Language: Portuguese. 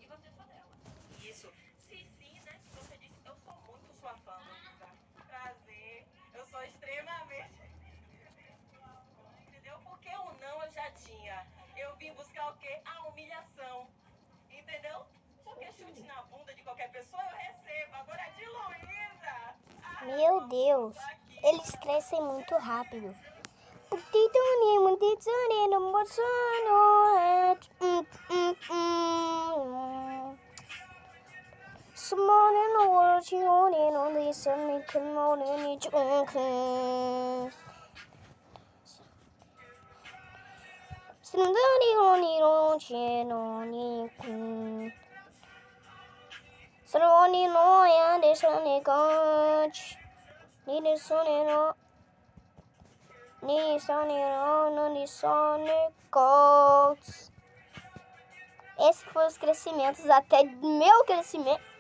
E você só dela. Isso. Cici, né? Você disse, eu sou muito sua fã, Luísa. Prazer. Eu sou extremamente. Entendeu? Porque o não eu já tinha. Eu vim buscar o quê? A humilhação. Entendeu? Porque chute na bunda de qualquer pessoa eu recebo. Agora de Luísa. Meu Deus, eles crescem muito rápido. Esses foram os crescimentos até meu crescimento.